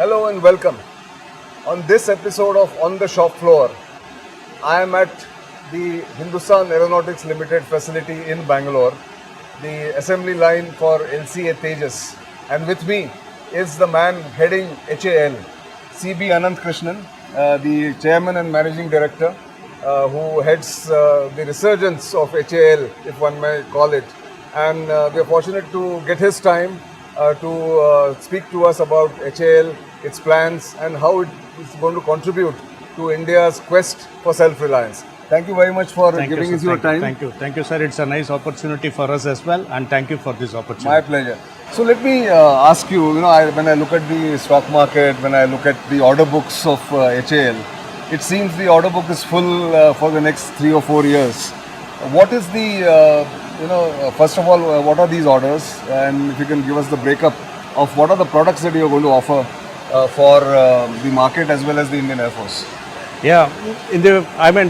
Hello and welcome. On this episode of On the Shop Floor, I am at the Hindustan Aeronautics Limited facility in Bangalore, the assembly line for LCA Tejas. And with me is the man heading HAL, CB Ananthakrishnan, the Chairman and Managing Director, who heads the resurgence of HAL, if one may call it. And we are fortunate to get his time to speak to us about HAL, its plans, and how it is going to contribute to India's quest for self-reliance. Thank you very much for giving us your time. Thank you, sir. It's a nice opportunity for us as well, and thank you for this opportunity. My pleasure. So let me ask you, when I look at the stock market, when I look at the order books of HAL, it seems the order book is full for the next 3 or 4 years. What is the, first of all, what are these orders? And if you can give us the breakup of what are the products that you are going to offer for the market as well as the Indian Air Force. Yeah,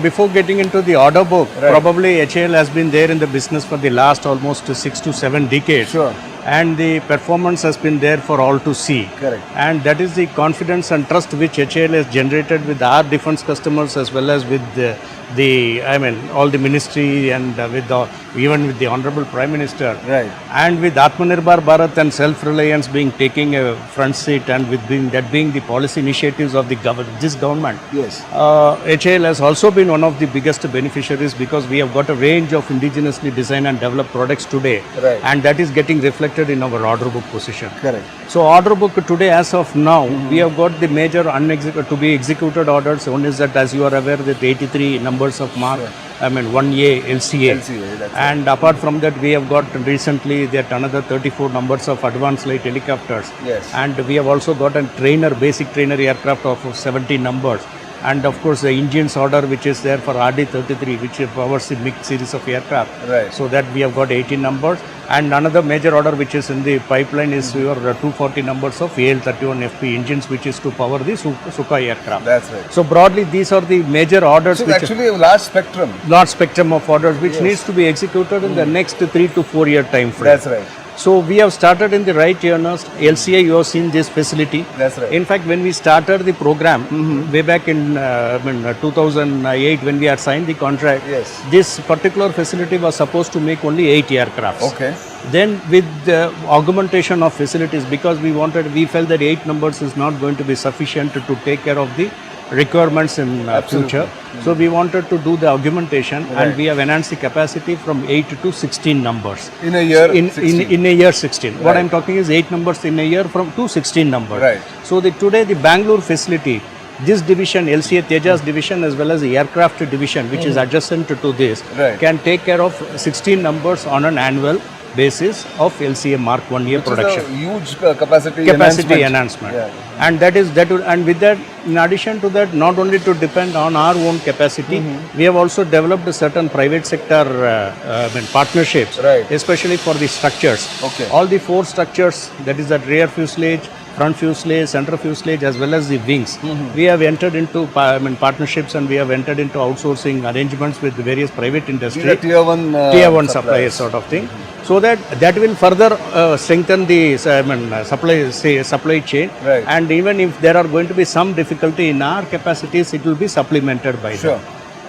before getting into the order book, probably HAL has been there in the business for the last almost 6 to 7 decades. Sure. And the performance has been there for all to see. Correct. And that is the confidence and trust which HAL has generated with our defense customers as well as with all the ministry and even with the Honorable Prime Minister. Right. And with Atmanirbhar Bharat and self-reliance being taking a front seat, and with being the policy initiatives of this government. Yes. HAL has also been one of the biggest beneficiaries because we have got a range of indigenously designed and developed products today. Right. And that is getting reflected in our order book position. Correct. So order book today, as of now, we have got the major to be executed orders. One is that, as you are aware, that 83 numbers of Mark, 1A LCA. And apart from that, we have got recently that another 34 numbers of advanced light helicopters. Yes. And we have also got a basic trainer aircraft of 70 numbers. And of course, the engines order which is there for RD-33, which powers the MiG series of aircraft. Right. So that we have got 18 numbers. And another major order which is in the pipeline is your 240 numbers of AL-31FP engines, which is to power the Sukhoi aircraft. That's right. So broadly, these are the major orders. So actually a large spectrum. Large spectrum of orders which needs to be executed in the next 3 to 4 year time frame. That's right. So we have started in the right earnest. LCA, you have seen this facility. That's right. In fact, when we started the program way back in 2008, when we had signed the contract, this particular facility was supposed to make only 8 aircrafts. Okay. Then with the augmentation of facilities, because we felt that 8 numbers is not going to be sufficient to take care of the requirements in future. So we wanted to do the augmentation, and we have enhanced the capacity from 8 to 16 numbers. In a year? In a year 16. Right. What I am talking is 8 numbers in a year to 16 numbers. Right. So today the Bangalore facility, this division, LCA Tejas division as well as the aircraft division, which is adjacent to this, can take care of 16 numbers on an annual basis of LCA Mark I production. Is a huge capacity enhancement. Yeah. And and with that, in addition to that, not only to depend on our own capacity, we have also developed certain private sector partnerships, especially for the structures. Okay. All the 4 structures, that is that rear fuselage, front fuselage, center fuselage, as well as the wings. We have entered into partnerships, and we have entered into outsourcing arrangements with various private industry, tier 1 suppliers sort of thing. So that will further strengthen the supply chain. Right. And even if there are going to be some difficulty in our capacities, it will be supplemented by them.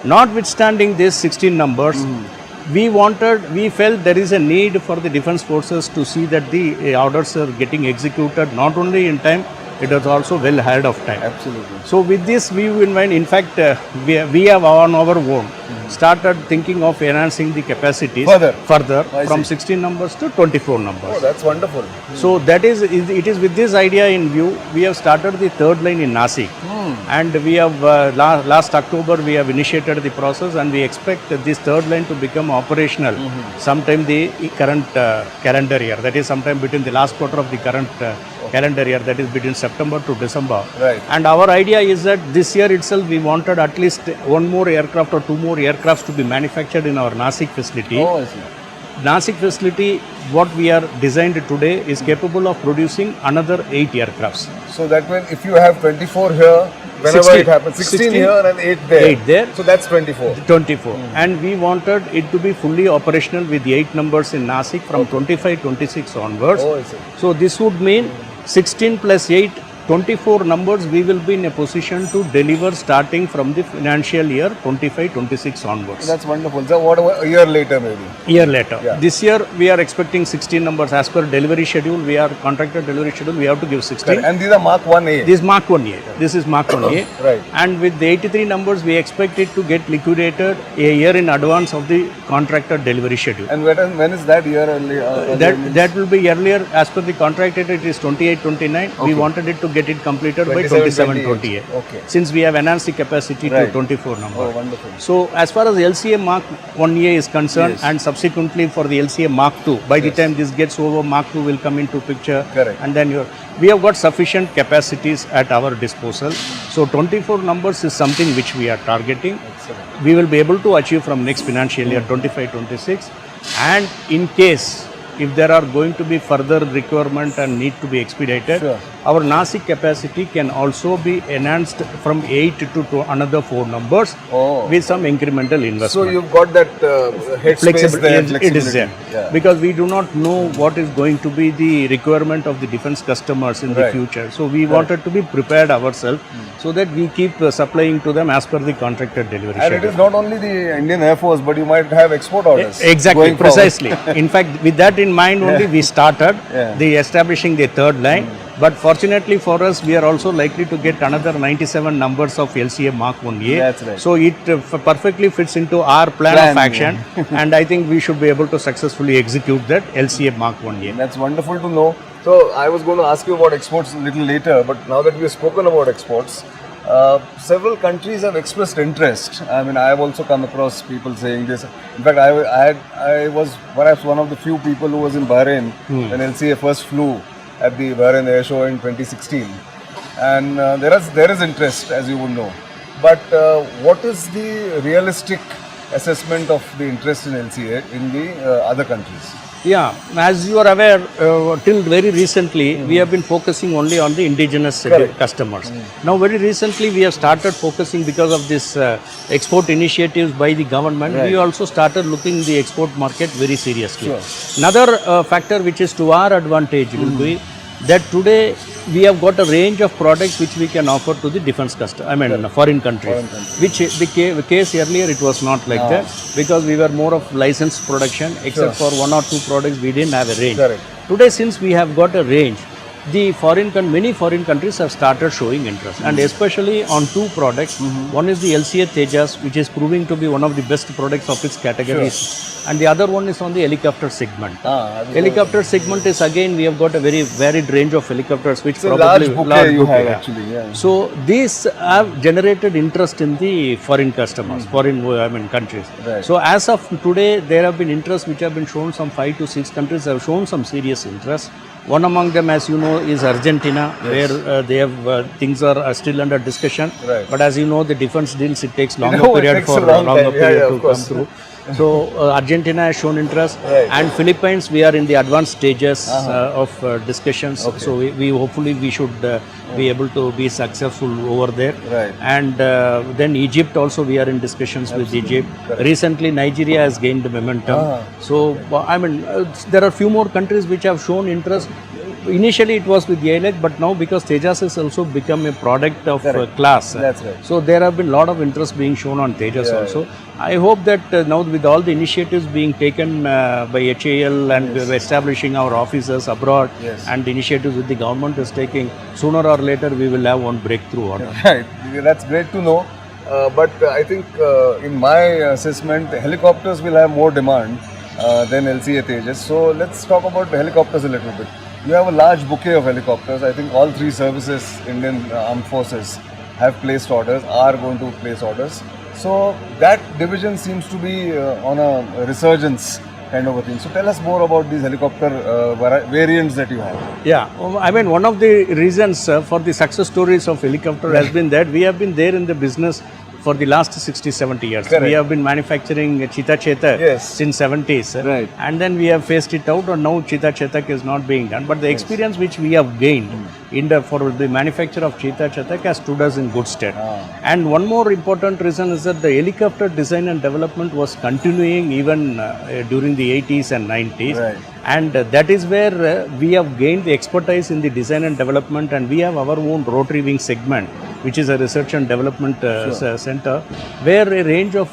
Notwithstanding these 16 numbers, we felt there is a need for the defense forces to see that the orders are getting executed not only in time, it was also well ahead of time. Absolutely. So with this, in fact, we have on our own started thinking of enhancing the capacities further from 16 numbers to 24 numbers. Oh, that's wonderful. So it is with this idea in view, we have started the 3rd line in Nashik. And we have, last October, we have initiated the process, and we expect this 3rd line to become operational sometime the current calendar year. That is sometime between the last quarter of the current calendar year, that is between September to December. Right. And our idea is that this year itself we wanted at least 1 more aircraft or 2 more aircrafts to be manufactured in our Nashik facility. Oh, I see. Nashik facility, what we are designed today, is capable of producing another 8 aircrafts. So that means if you have 24 here, whenever 16, it happens, 16 here and 8 there. 8 there. So that's 24. 24. And we wanted it to be fully operational with the 8 numbers in Nashik from 25-26 onwards. Oh, I see. So this would mean 16 plus 8 24 numbers we will be in a position to deliver starting from the financial year 25-26 onwards. That's wonderful. So what about a year later maybe? Year later. Yeah. This year we are expecting 16 numbers as per delivery schedule. We are contracted delivery schedule. We have to give 16. And these are Mark 1A. This is Mark 1A. This is Mark 1A. Right. And with the 83 numbers, we expect it to get liquidated a year in advance of the contracted delivery schedule. And when is that year early? That will be earlier as per the contract. It is 28-29. We wanted it to get it completed by 27-28. Okay. Since we have enhanced the capacity to 24 numbers. Oh, wonderful. So as far as the LCA Mark 1A is concerned, and subsequently for the LCA Mark II, by the time this gets over, Mark II will come into picture. Correct. And then we have got sufficient capacities at our disposal. So 24 numbers is something which we are targeting. Excellent. We will be able to achieve from next financial year 25-26. And in case if there are going to be further requirement and need to be expedited, our Nasik capacity can also be enhanced from 8 to another 4 numbers with some incremental investment. So you've got that headspace there, flexibility. It is there. Yeah. Because we do not know what is going to be the requirement of the defense customers in the future. So we wanted to be prepared ourselves so that we keep supplying to them as per the contracted delivery schedule. And it is not only the Indian Air Force, but you might have export orders. Exactly, precisely. In fact, with that in mind only we started the establishing the third line. But fortunately for us, we are also likely to get another 97 numbers of LCA Mark 1A. That's right. So it perfectly fits into our plan of action. And I think we should be able to successfully execute that LCA Mark 1A. That's wonderful to know. So I was going to ask you about exports a little later, but now that we have spoken about exports, several countries have expressed interest. I mean, I have also come across people saying this. In fact, I was perhaps one of the few people who was in Bahrain when LCA first flew at the Bahrain Air Show in 2016. And there is interest, as you would know. But what is the realistic assessment of the interest in LCA in the other countries? Yeah, as you are aware, till very recently, we have been focusing only on the indigenous customers. Now, very recently, we have started focusing because of this export initiatives by the government. We also started looking the export market very seriously. Another factor which is to our advantage will be that today we have got a range of products which we can offer to the defense customer, foreign countries. Which the case earlier it was not like that, because we were more of licensed production, except for 1 or 2 products we didn't have a range. Today, since we have got a range, many foreign countries have started showing interest, and especially on 2 products. One is the LCA Tejas, which is proving to be one of the best products of its categories, and the other one is on the helicopter segment. Helicopter segment is again, we have got a very varied range of helicopters, which probably large bouquet actually. So these have generated interest in the foreign customers, foreign countries. So as of today, there have been interest which have been shown. Some 5 to 6 countries have shown some serious interest. One among them, as you know, is Argentina, where they have things are still under discussion. But as you know, the defense deals, it takes longer period to come through. So Argentina has shown interest, and Philippines, we are in the advanced stages of discussions. So we hopefully we should be able to be successful over there. And then Egypt also, we are in discussions with Egypt. Recently, Nigeria has gained momentum. So I mean, there are few more countries which have shown interest. Initially it was with Reliant, but now because Tejas has also become a product of class. So there have been a lot of interest being shown on Tejas also. I hope that now with all the initiatives being taken by HAL and establishing our offices abroad and the initiatives that the government is taking, sooner or later we will have one breakthrough order. Right, that's great to know. But I think in my assessment, helicopters will have more demand than LCA Tejas. So let's talk about the helicopters a little bit. You have a large bouquet of helicopters. I think all 3 services, Indian Armed Forces, have placed orders, are going to place orders. So that division seems to be on a resurgence kind of a thing. So tell us more about these helicopter variants that you have. Yeah, I mean, one of the reasons for the success stories of helicopter has been that we have been there in the business for the last 60-70 years. Correct. We have been manufacturing Cheetah Chetak Yes. since 70s. Right. And then we have phased it out, and now Cheetah Chetak is not being done. But the experience which we have gained for the manufacture of Cheetah Chetak has stood us in good stead. And one more important reason is that the helicopter design and development was continuing even during the 80s and 90s. Right. And that is where we have gained the expertise in the design and development, and we have our own rotary wing segment, which is a research and development center, where a range of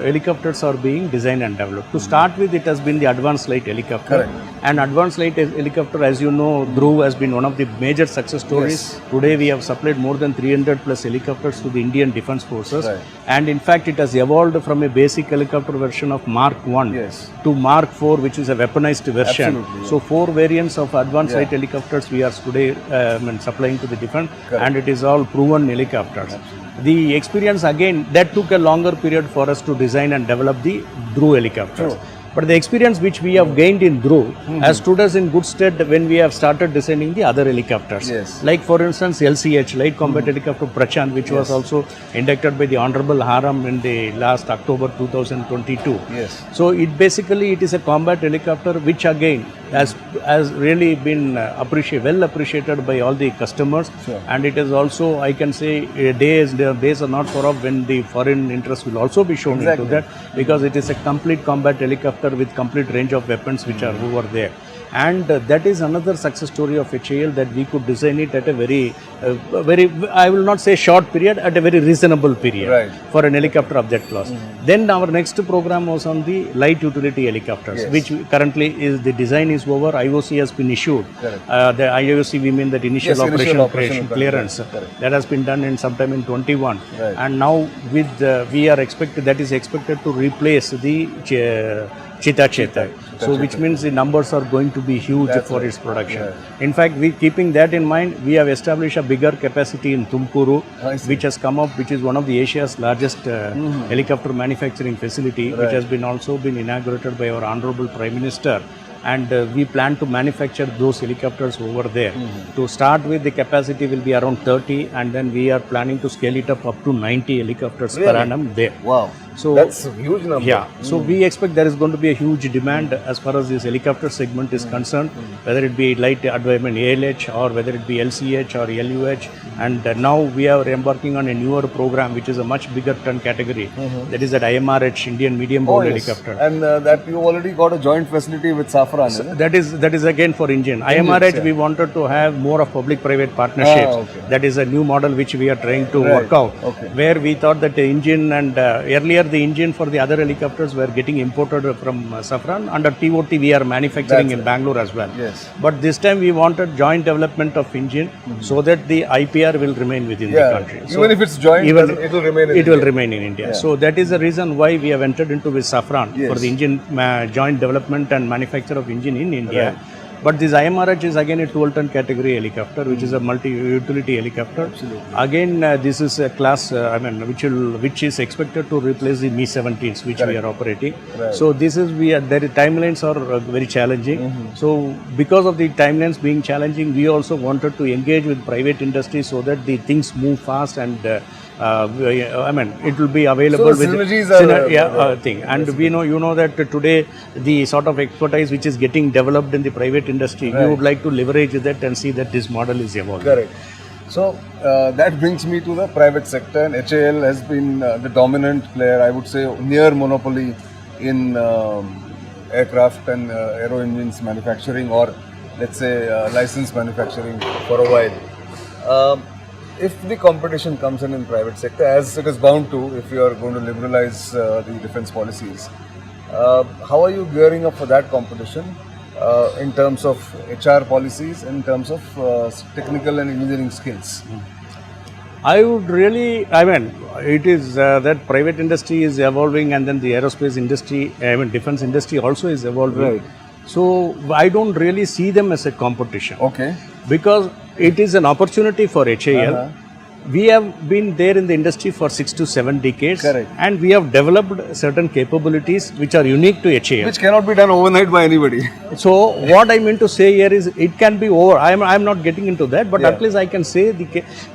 helicopters are being designed and developed. To start with, it has been the advanced light helicopter. Correct. And advanced light helicopter, as you know, Dhruv has been one of the major success stories. Yes. Today we have supplied more than 300 plus helicopters to the Indian Defence Forces. Right. And in fact, it has evolved from a basic helicopter version of Mark I Yes. to Mark IV, which is a weaponized version. Absolutely, yeah. So 4 variants of advanced light helicopters we are today supplying to the defense, and it is all proven helicopters. The experience again, that took a longer period for us to design and develop the Dhruv helicopters. True. But the experience which we have gained in Dhruv has stood us in good stead when we have started designing the other helicopters. Yes. Like for instance LCH, Light Combat Helicopter Prachand, which was also inducted by the Honorable Haram in the last October 2022. Yes. So it is a combat helicopter which again has really been well appreciated by all the customers. Sure. And it is also, I can say, days are not far off when the foreign interest will also be shown into that, because it is a complete combat helicopter with complete range of weapons which are over there. And that is another success story of HAL, that we could design it at a very, I will not say short period, at a very reasonable period. Right. For an helicopter of that class. Then our next program was on the light utility helicopters, Yes. which currently is, the design is over, IOC has been issued. Correct. The IOC, we mean that initial Yes, operation clearance. Correct. That has been done in sometime in 21. Right. And now with, that is expected to replace the Cheetah Chetak. So which means the numbers are going to be huge for its production. Yeah. In fact, keeping that in mind, we have established a bigger capacity in Tumkuru, which has come up, which is one of the Asia's largest helicopter manufacturing facility, which has been also been inaugurated by our Honorable Prime Minister. And we plan to manufacture those helicopters over there. To start with, the capacity will be around 30, and then we are planning to scale it up to 90 helicopters per annum there. Wow. So that's a huge number. Yeah. So we expect there is going to be a huge demand as far as this helicopter segment is concerned, whether it be light ALH or whether it be LCH or LUH. And now we are embarking on a newer program, which is a much bigger ton category. That is that IMRH, Indian Medium Bow Helicopter. And that you already got a joint facility with Safran, is it? That is again for engine. IMRH, we wanted to have more of public-private partnerships. That is a new model which we are trying to work out. Where we thought that the engine and earlier the engine for the other helicopters were getting imported from Safran. Under TOT we are manufacturing in Bangalore as well. Yes. But this time we wanted joint development of engine so that the IPR will remain within the country. So even if it's joint, it will remain in India. Will remain in India. So that is the reason why we have entered into with Safran for the engine joint development and manufacture of engine in India. But this IMRH is again a 12-ton category helicopter, which is a multi-utility helicopter. Absolutely. Again, this is a class, which is expected to replace the Mi-17s, which we are operating. So this is, the timelines are very challenging. So because of the timelines being challenging, we also wanted to engage with private industry so that the things move fast and it will be available so with thing. And we know, you know that today the sort of expertise which is getting developed in the private industry, we would like to leverage that and see that this model is evolving. Correct. So that brings me to the private sector, and HAL has been the dominant player, I would say near monopoly in aircraft and aero engines manufacturing, or let's say license manufacturing for a while. If the competition comes in private sector, as it is bound to, if you are going to liberalize the defense policies, how are you gearing up for that competition in terms of HR policies, in terms of technical and engineering skills? I would really, it is that private industry is evolving, and then the aerospace industry, defense industry also is evolving. Right. So I don't really see them as a competition. Okay. Because it is an opportunity for HAL we have been there in the industry for 6 to 7 decades. Correct. And we have developed certain capabilities which are unique to HAL. Which cannot be done overnight by anybody. So what I mean to say here is it can be over. I am not getting into that, but Yeah. at least I can say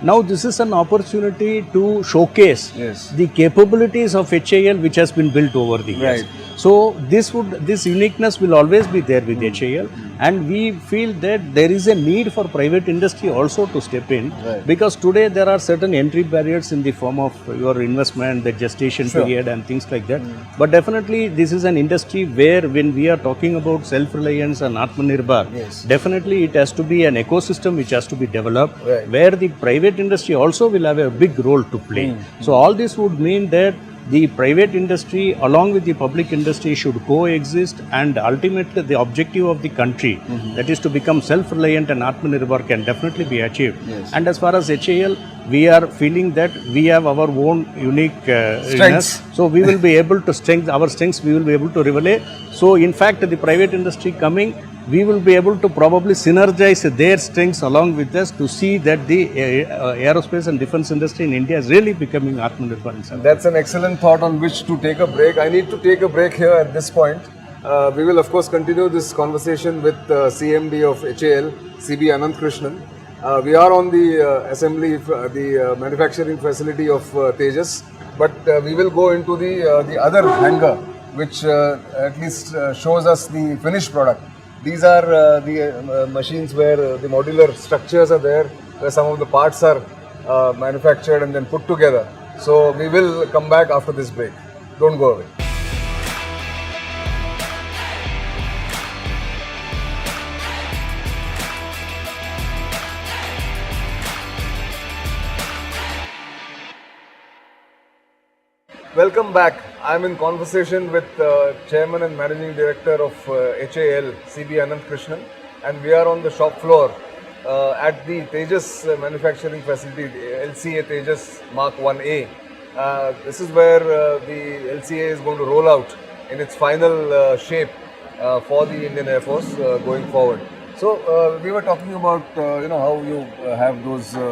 now this is an opportunity to showcase Yes. the capabilities of HAL which has been built over the years. Right. So this uniqueness will always be there with HAL, and we feel that there is a need for private industry also to step in, Right. because today there are certain entry barriers in the form of your investment, the gestation Sure. period and things like that. But definitely this is an industry where when we are talking about self-reliance and Atmanirbhar, Yes. definitely it has to be an ecosystem which has to be developed, Right. where the private industry also will have a big role to play. So all this would mean that the private industry along with the public industry should coexist, and ultimately the objective of the country, that is to become self-reliant and Atmanirbhar, can definitely be achieved. Yes. And as far as HAL, we are feeling that we have our own unique Strengths. so we will be able to our strengths we will be able to relay. So in fact the private industry coming, we will be able to probably synergize their strengths along with us to see that the aerospace and defense industry in India is really becoming Atmanirbhar itself. That's an excellent thought on which to take a break. I need to take a break here at this point. We will of course continue this conversation with CMD of HAL, CB Ananthakrishnan. We are on the assembly, the manufacturing facility of Tejas, but we will go into the other hangar, which at least shows us the finished product. These are the machines where the modular structures are there, where some of the parts are manufactured and then put together. So we will come back after this break. Don't go away. Welcome back. I'm in conversation with Chairman and Managing Director of HAL, CB Ananthakrishnan, and we are on the shop floor at the Tejas manufacturing facility, the LCA Tejas Mark I-A. This is where the LCA is going to roll out in its final shape for the Indian Air Force going forward. So we were talking about how you have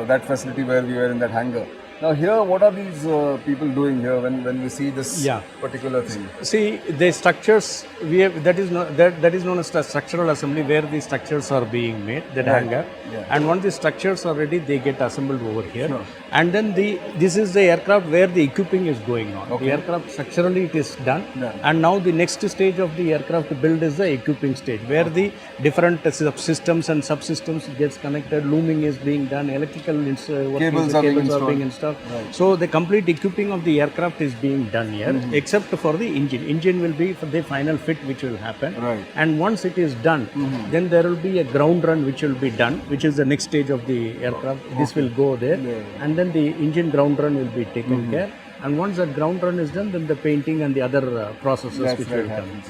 that facility where we were in that hangar. Now here, what are these people doing here when we see this particular thing? See, the structures we have, that is known as structural assembly, where the structures are being made, that hangar, and once the structures are ready, they get assembled over here. Sure. And then this is the aircraft where the equipping is going on. Okay. The aircraft structurally it is done, and now the next stage of the aircraft build is the equipping stage, where the different systems and subsystems gets connected, looming is being done, electrical Cables are being installed. So the complete equipping of the aircraft is being done here, except for the engine. Engine will be for the final fit which will happen. Right. And once it is done, then there will be a ground run which will be done, which is the next stage of the aircraft. This will go there, and then the engine ground run will be taken care. And once that ground run is done, then the painting and the other processes which will come.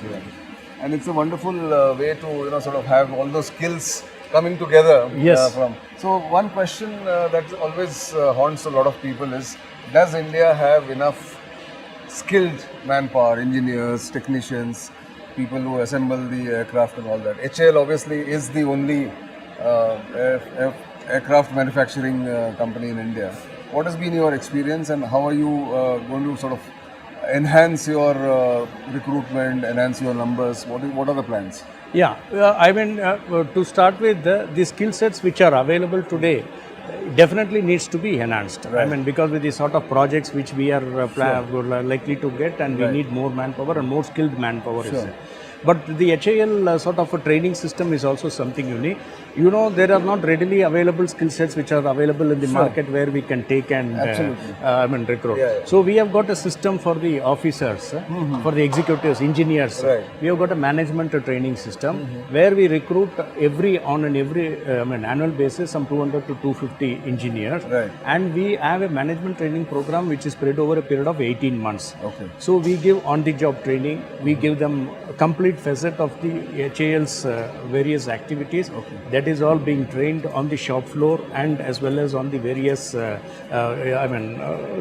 And it's a wonderful way to sort of have all those skills coming together. Yes. So one question that always haunts a lot of people is, does India have enough skilled manpower, engineers, technicians, people who assemble the aircraft and all that? HAL obviously is the only aircraft manufacturing company in India. What has been your experience, and how are you going to sort of enhance your recruitment, enhance your numbers? What are the plans? Yeah, I mean, to start with, the skill sets which are available today definitely needs to be enhanced. Right. I mean, because with the sort of projects which we are likely to get, and we need more manpower and more skilled manpower. Sure. But the HAL sort of a training system is also something unique. There are not readily available skill sets which are available in the market where we can take and recruit. So we have got a system for the officers, for the executives, engineers. Right. We have got a management training system where we recruit on an annual basis some 200 to 250 engineers. Right. And we have a management training program which is spread over a period of 18 months. Okay. So we give on-the-job training, we give them complete complete facet of the HAL's various activities. That is all being trained on the shop floor and as well as on the various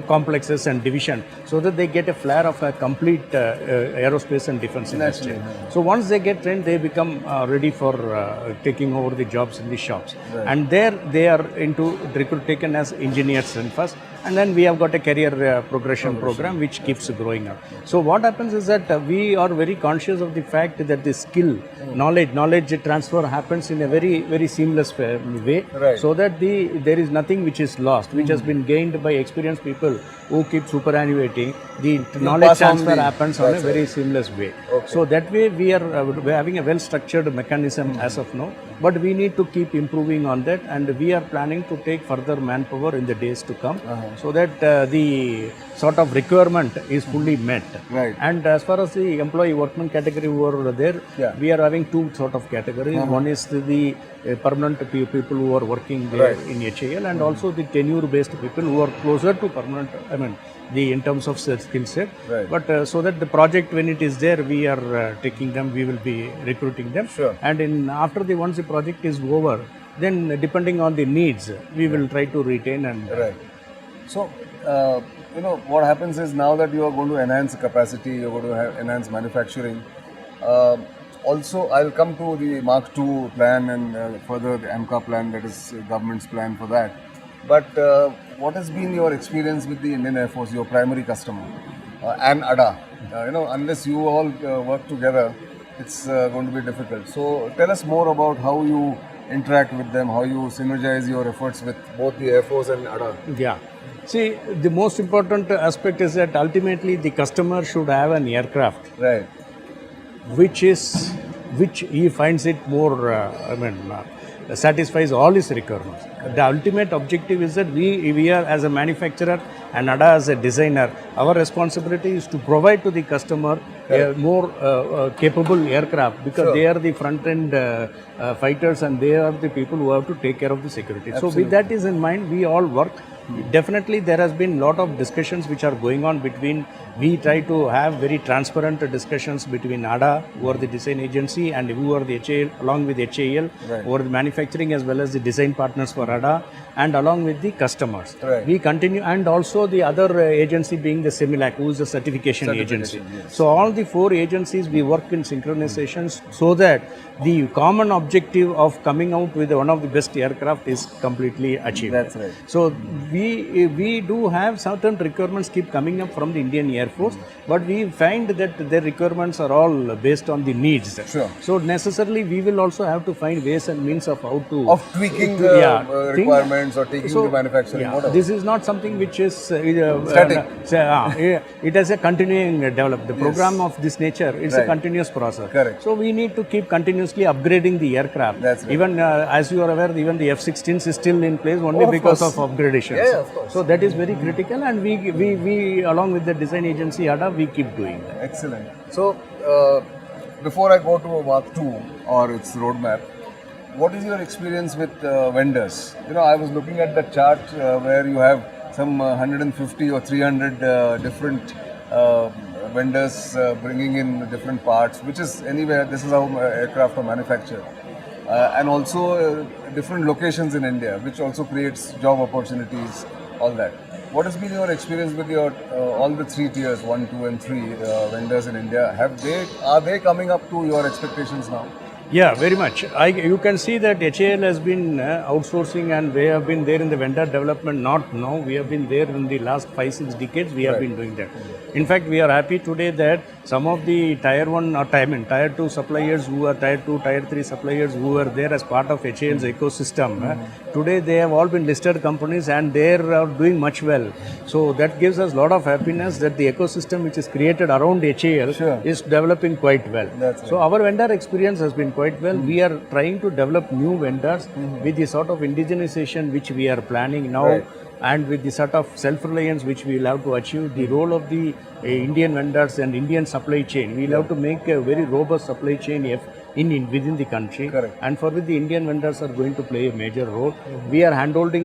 complexes and division, so that they get a flair of a complete aerospace and defense industry. So once they get trained, they become ready for taking over the jobs in the shops. And there they are into taken as engineers in first, and then we have got a career progression program which keeps growing up. So what happens is that we are very conscious of the fact that the skill, knowledge transfer happens in a very seamless way, so that there is nothing which is lost, which has been gained by experienced people who keep superannuating. The knowledge transfer happens on a very seamless way. So that way we are having a well structured mechanism as of now, but we need to keep improving on that, and we are planning to take further manpower in the days to come, so that the sort of requirement is fully met. And as far as the employee workman category who are there, we are having two sort of categories. One is the permanent people who are working there in HAL, and also the tenure based people who are closer to permanent, in terms of skill set. But so that the project, when it is there, we are taking them, we will be recruiting them. And once the project is over, then depending on the needs, we will try to retain and So, what happens is, now that you are going to enhance capacity, you're going to enhance manufacturing. Also, I'll come to the Mark II plan and further the AMCA plan, that is government's plan for that. But what has been your experience with the Indian Air Force, your primary customer, and ADA? Unless you all work together, it's going to be difficult. So tell us more about how you interact with them, how you synergize your efforts with both the Air Force and ADA. Yeah. See, the most important aspect is that ultimately the customer should have an aircraft, which he finds it more, satisfies all his requirements. The ultimate objective is that we are, as a manufacturer and ADA as a designer, our responsibility is to provide to the customer a more capable aircraft, because they are the front end fighters, and they are the people who have to take care of the security. So with that is in mind, we all work. Definitely there has been lot of discussions which are going on between, we try to have very transparent discussions between ADA, who are the design agency, and who are the HAL, along with HAL, who are the manufacturing as well as the design partners for ADA, and along with the customers. We continue, and also the other agency being the CEMILAC, who is the certification agency. So all the four agencies, we work in synchronizations, so that the common objective of coming out with one of the best aircraft is completely achieved. So we do have certain requirements keep coming up from the Indian Air Force, but we find that their requirements are all based on the needs. So necessarily we will also have to find ways and means of how to tweaking the requirements or taking the manufacturing model. This is not something which is static. It is a continuing development. The program of this nature is a continuous process. So we need to keep continuously upgrading the aircraft. Even as you are aware, even the F-16s is still in place only because of upgradations. So that is very critical, and we along with the design agency ADA, we keep doing that. Excellent. So before I go to Mark II or its roadmap, what is your experience with vendors? I was looking at the chart where you have some 150 or 300 different vendors bringing in different parts, which is anywhere, this is how aircraft are manufactured. And also different locations in India, which also creates job opportunities, all that. What has been your experience with your all the three tiers, 1, 2 and 3 vendors in India? Are they coming up to your expectations now? Yeah, very much. You can see that HAL has been outsourcing, and we have been there in the vendor development, not now. We have been there in the last 5-6 decades. We have been doing that. In fact, we are happy today that some of the tier 1 or tier 2 suppliers who are tier 2, tier 3 suppliers who are there as part of HAL's ecosystem, today they have all been listed companies, and they are doing much well. So that gives us a lot of happiness that the ecosystem which is created around HAL is developing quite well. So our vendor experience has been quite well. We are trying to develop new vendors with the sort of indigenization which we are planning now, and with the sort of self-reliance which we will have to achieve. The role of the Indian vendors and Indian supply chain, we will have to make a very robust supply chain within the country, and for which the Indian vendors are going to play a major role. We are handholding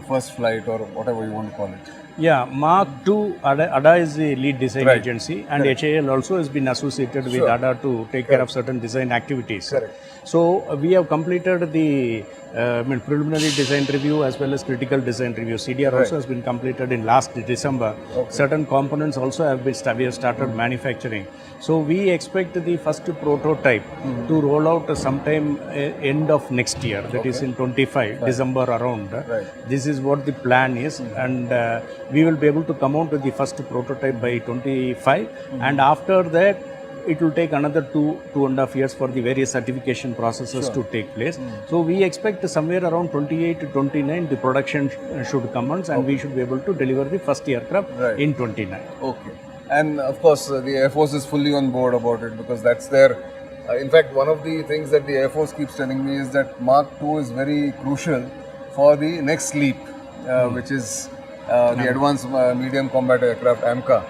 first flight or whatever you want to call it. Yeah, Mark II, ADA is the lead design Right. agency, and HAL also has been associated with Sure. ADA to take care of certain design activities. Correct. So we have completed the preliminary design review as well as critical design review. CDR also has been completed in last December. Certain components also have been we have started manufacturing. So we expect the first prototype to roll out sometime end of next year. That is in 25 December around. This is what the plan is, and we will be able to come out with the first prototype by 25, and after that it will take another 2.5 years for the various certification processes to take place. So we expect somewhere around 28 to 29 the production should commence, and we should be able to deliver the first aircraft in 29. Okay. And of course, the Air Force is fully on board about it because that's their. In fact, one of the things that the Air Force keeps telling me is that Mark II is very crucial for the next leap, which is the Advanced Medium Combat Aircraft AMCA.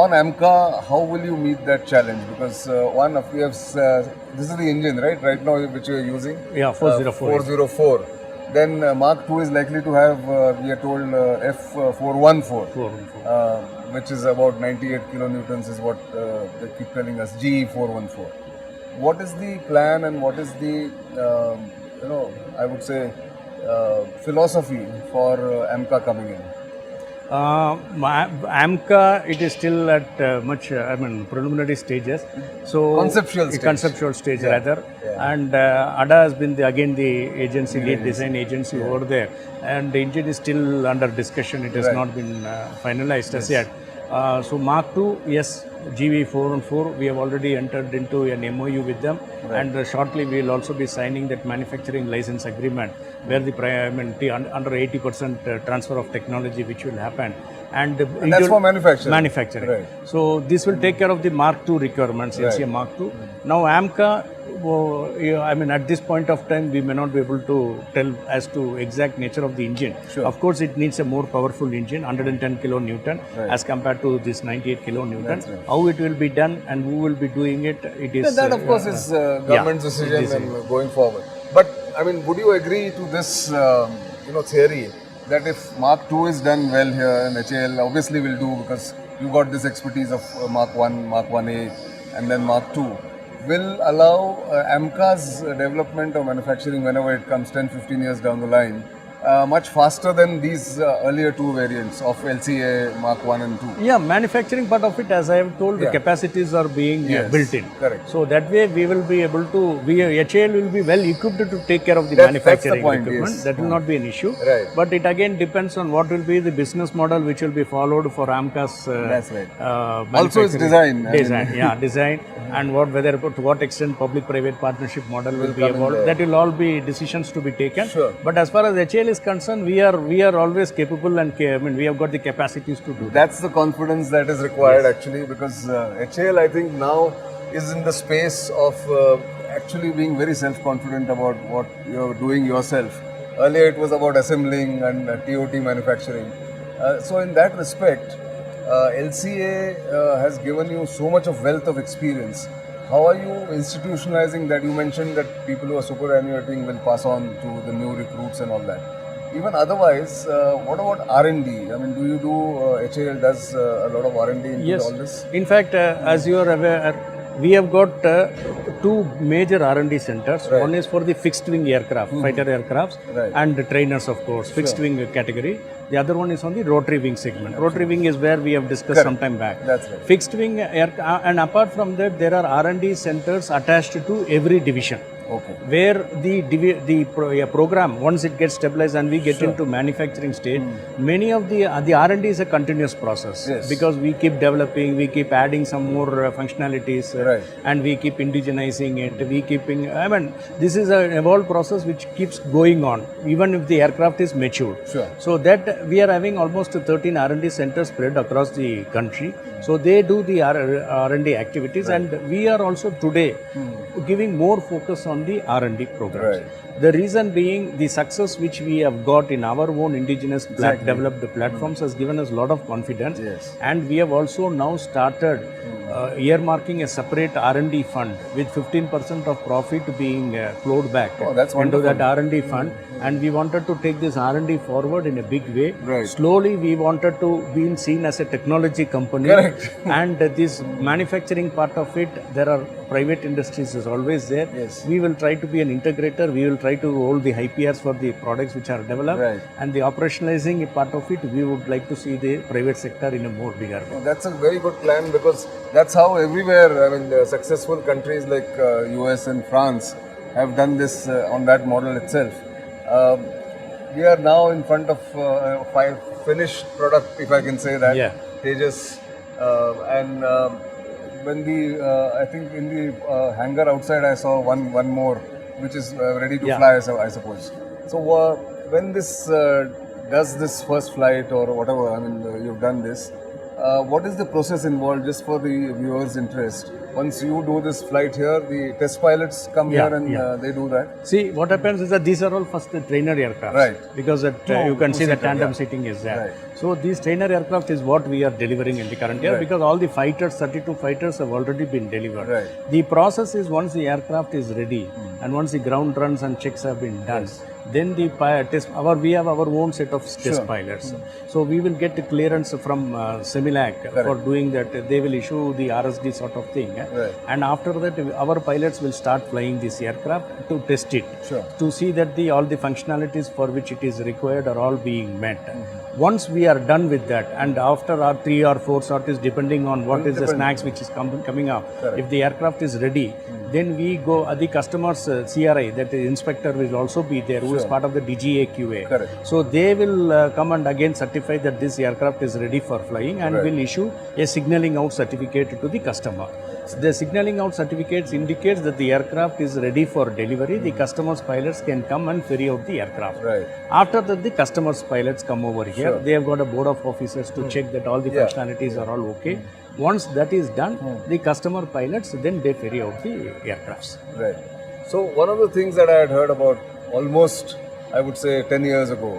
On AMCA, how will you meet that challenge? Because one of you have this is the engine, right now which you are using. Yeah, 404. 404. Then Mark II is likely to have, we are told, F414, which is about 98 kilonewtons is what they keep telling us, GE414. What is the plan and what is the, I would say, philosophy for AMCA coming in? AMCA, it is still at preliminary stages. So conceptual stage rather. And ADA has been the agency, lead design agency over there. And the engine is still under discussion. It has not been finalized as yet. So Mark II, yes, GV414, we have already entered into an MOU with them, and shortly we will also be signing that manufacturing license agreement where the under 80% transfer of technology which will happen. And that's for manufacturing. Right. So this will take care of the Mark II requirements, LCA Mark II. Now AMCA, at this point of time, we may not be able to tell as to exact nature of the engine. Of course, it needs a more powerful engine, 110 kilonewton, as compared to this 98 kilonewton. How it will be done and who will be doing it, it is... that of course is government's decision and going forward. But would you agree to this, theory that if Mark II is done well here, and HAL obviously will do because you got this expertise of Mark I, Mark 1A, and then Mark II, will allow AMCA's development or manufacturing whenever it comes 10-15 years down the line much faster than these earlier two variants of LCA Mark 1 and 2. Yeah, manufacturing part of it, as I have told, the capacities are being built in. Correct. So that way we will be able to, HAL will be well equipped to take care of the manufacturing equipment. That will not be an issue. Right. But it again depends on what will be the business model which will be followed for AMCA's also its design. Design. And whether to what extent public-private partnership model will be evolved. That will all be decisions to be taken. But as far as HAL is concerned, we are always capable, and we have got the capacities to do that. That's the confidence that is required actually, because HAL I think now is in the space of actually being very self-confident about what you're doing yourself. Earlier it was about assembling and TOT manufacturing. So in that respect, LCA has given you so much of wealth of experience. How are you institutionalizing that? You mentioned that people who are superannuating will pass on to the new recruits and all that. Even otherwise, what about R&D? Do you do, HAL does a lot of R&D into all this? In fact, as you are aware, we have got two major R&D centers. One is for the fixed wing aircraft, fighter aircrafts, and the trainers, of course, fixed wing category. The other one is on the rotary wing segment. Rotary wing is where we have discussed some time back. That's right. Fixed wing aircraft, and apart from that, there are R&D centers attached to every division. Where the program, once it gets stabilized and we get into manufacturing stage, many of the R&D is a continuous process, because we keep developing, we keep adding some more functionalities, and we keep indigenizing it. This is an evolved process which keeps going on, even if the aircraft is matured. So that we are having almost 13 R&D centers spread across the country. So they do the R&D activities, and we are also today giving more focus on the R&D programs. The reason being, the success which we have got in our own indigenous developed platforms has given us a lot of confidence, and we have also now started earmarking a separate R&D fund with 15% of profit being flowed back that's into wonderful. that R&D fund, and we wanted to take this R&D forward in a big way. Right. Slowly we wanted to be seen as a technology company. Correct. And this manufacturing part of it, there are private industries is always there. Yes. We will try to be an integrator. We will try to hold the IPRs for the products which are developed. Right. And the operationalizing part of it, we would like to see the private sector in a more bigger way. That's a very good plan, because that's how everywhere, I mean, the successful countries like US and France have done this on that model itself. We are now in front of a finished product, if I can say that. Yeah. Tejas. And when I think in the hangar outside, I saw one more, which is ready to fly, I suppose. So when this does this first flight or whatever, I mean, you've done this, what is the process involved, just for the viewers' interest? Once you do this flight here, the test pilots come here and they do that? See, what happens is that these are all first the trainer aircraft. Right. Because you can see the tandem seating is there. Right. So these trainer aircraft is what we are delivering in the current year, because all the fighters, 32 fighters have already been delivered. Right. The process is, once the aircraft is ready and once the ground runs and checks have been done, then the we have our own set of test pilots. So we will get the clearance from Semilac for doing that. They will issue the RSD sort of thing. Right. And after that, our pilots will start flying this aircraft to test it, to see that all the functionalities for which it is required are all being met. Once we are done with that, and after our 3 or 4 sorties, depending on what is the snacks which is coming up, if the aircraft is ready, then we go, the customer's CRI, that the inspector will also be there, who is part of the DGA QA. Correct. So they will come and again certify that this aircraft is ready for flying, and will issue a signaling out certificate to the customer. The signaling out certificates indicates that the aircraft is ready for delivery. The customer's pilots can come and ferry out the aircraft. Right. After that, the customer's pilots come over here. They have got a board of officers to check that all the functionalities are all okay. Once that is done, the customer pilots, then they ferry out the aircrafts. Right. So one of the things that I had heard about almost, I would say, 10 years ago,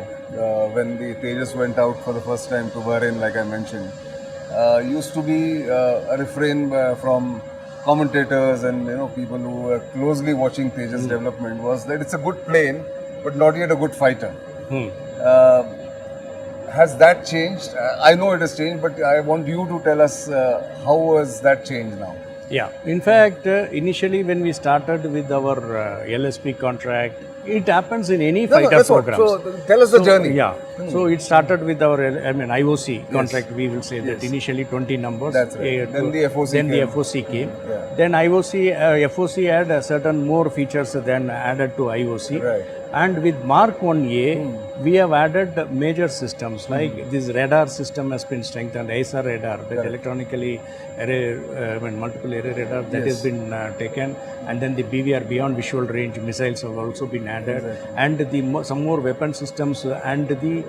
when the Tejas went out for the first time to Bahrain, like I mentioned, used to be a refrain from commentators and people who were closely watching Tejas development, was that it's a good plane, but not yet a good fighter. Has that changed? I know it has changed, but I want you to tell us how has that changed now? Yeah. In fact, initially when we started with our LSP contract, it happens in any fighter programs. So tell us the journey. Yeah. So it started with our, IOC contract. We will say that initially 20 numbers. That's right. Then the FOC came. Then FOC had certain more features than added to IOC. Right. And with Mark 1A, we have added major systems like this radar system has been strengthened, ASR radar, that electronically multiple array radar that has been taken, and then the BVR, beyond visual range missiles, have also been added, and some more weapon systems, and the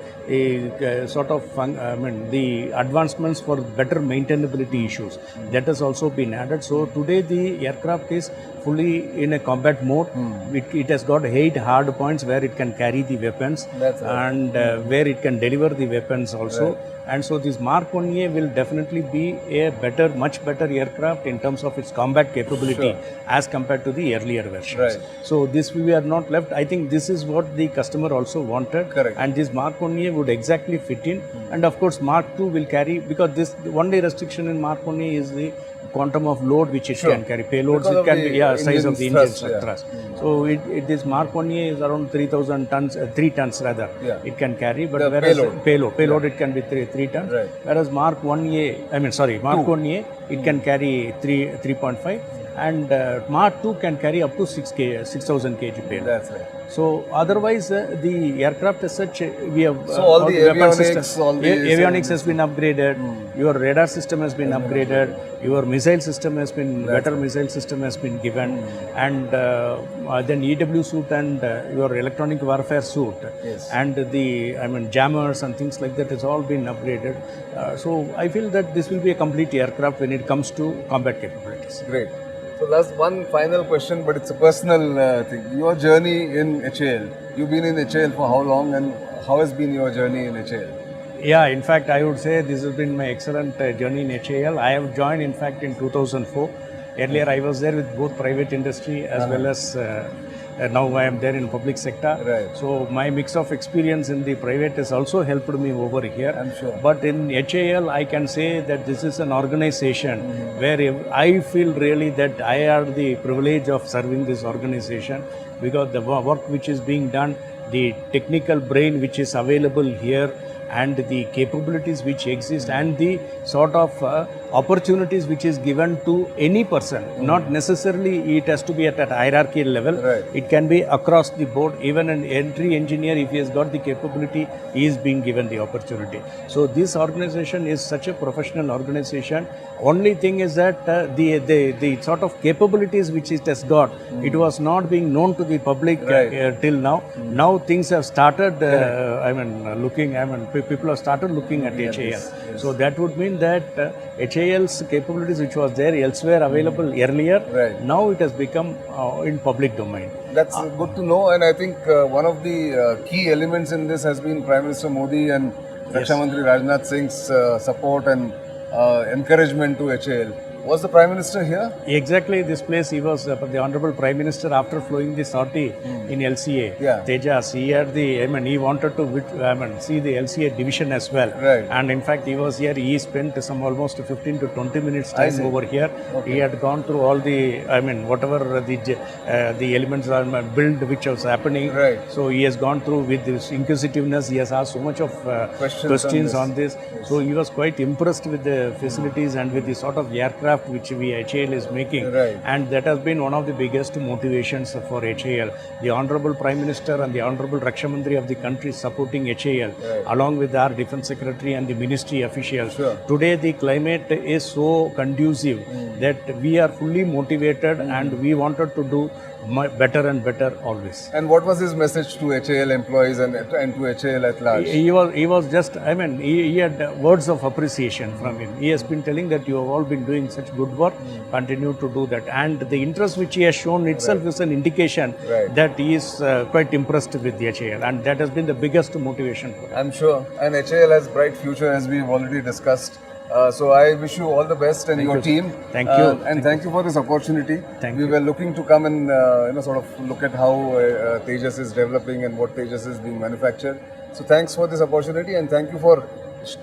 the advancements for better maintainability issues that has also been added. So today the aircraft is fully in a combat mode. It has got 8 hard points where it can carry the weapons, and where it can deliver the weapons also. And so this Mark 1A will definitely be a much better aircraft in terms of its combat capability as compared to the earlier versions. So this we are not left. I think this is what the customer also wanted. And this Mark 1A would exactly fit in. And of course Mark II will carry, because this only restriction in Mark 1A is the quantum of load which it can carry. Payloads, it can be size of the engine thrust. So this Mark 1A is around 3,000 tons, 3 tons rather. It can carry, but whereas payload it can be 3 tons. Whereas Mark 1A, Mark 1A, it can carry 3.5, and Mark II can carry up to 6,000 kg payload. That's right. So otherwise, the aircraft as such, we have all the avionics, avionics has been upgraded. Your radar system has been upgraded. Your missile system has been better. Missile system has been given, and then EW suit and your electronic warfare suit, and the jammers and things like that has all been upgraded. So I feel that this will be a complete aircraft when it comes to combat capabilities. Great. So last one final question, but it's a personal thing. Your journey in HAL. You've been in HAL for how long, and how has been your journey in HAL? Yeah, in fact, I would say this has been my excellent journey in HAL. I have joined, in fact, in 2004. Earlier, I was there with both private industry as well as now I am there in public sector. Right. So my mix of experience in the private has also helped me over here. I'm sure. But in HAL, I can say that this is an organization where I feel really that I have the privilege of serving this organization, because the work which is being done, the technical brain which is available here, and the capabilities which exist, and the sort of opportunities which is given to any person, not necessarily it has to be at a hierarchical level. Right. It can be across the board. Even an entry engineer, if he has got the capability, he is being given the opportunity. So this organization is such a professional organization. Only thing is that the sort of capabilities which it has got, it was not being known to the public till now. Now things have started, people have started looking at HAL. Yes. So that would mean that HAL's capabilities which was there elsewhere available earlier, now it has become in public domain. That's good to know, and I think one of the key elements in this has been Prime Minister Modi and Raksha Mantri Rajnath Singh's support and encouragement to HAL. Was the Prime Minister here? Exactly, this place he was, the Honorable Prime Minister, after flowing the sortie in LCA, Tejas, he had he wanted to see the LCA division as well. Right. And in fact, he was here, he spent some almost 15 to 20 minutes time over here. Okay. He had gone through all the, whatever the elements are built which was happening. Right. So he has gone through with this inquisitiveness, he has asked so much of questions on this. Yes. So he was quite impressed with the facilities and with the sort of aircraft which HAL is making, and that has been one of the biggest motivations for HAL. The Honorable Prime Minister and the Honorable Raksha Mantri of the country supporting HAL, along with our Defence Secretary and the Ministry officials. Today the climate is so conducive that we are fully motivated and we wanted to do better and better always. And what was his message to HAL employees and to HAL at large? He was just, he had words of appreciation from him. He has been telling that you have all been doing such good work, continue to do that. And the interest which he has shown itself is an indication that he is quite impressed with the HAL, and that has been the biggest motivation for him. I'm sure. And HAL has bright future, as we've already discussed. So I wish you all the best and your team. Thank you. And thank you for this opportunity. We were looking to come and sort of look at how Tejas is developing and what Tejas is being manufactured. So thanks for this opportunity, and thank you for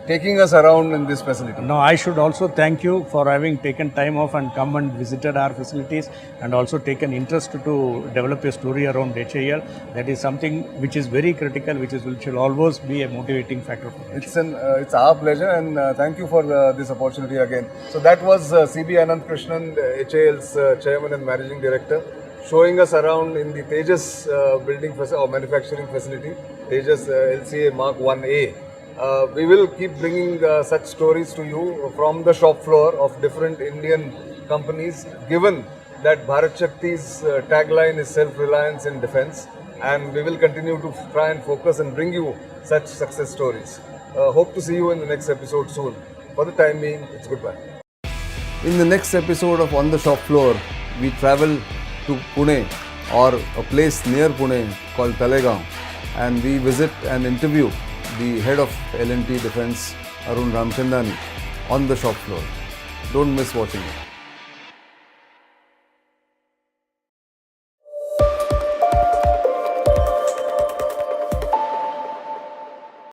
taking us around in this facility. No, I should also thank you for having taken time off and come and visited our facilities, and also taken interest to develop a story around HAL. That is something which is very critical, which will always be a motivating factor for us. It's our pleasure, and thank you for this opportunity again. So that was CB Ananthakrishnan, HAL's Chairman and Managing Director, showing us around in the Tejas building or manufacturing facility, Tejas LCA Mark I-A. We will keep bringing such stories to you from the shop floor of different Indian companies, given that Bharat Shakti's tagline is self-reliance in defense, and we will continue to try and focus and bring you such success stories. Hope to see you in the next episode soon. For the time being, it's goodbye. In the next episode of On the Shop Floor, we travel to Pune, or a place near Pune called Talegaon, and we visit and interview the head of L&T Defence, Arun Ramchandani, on the shop floor. Don't miss watching it.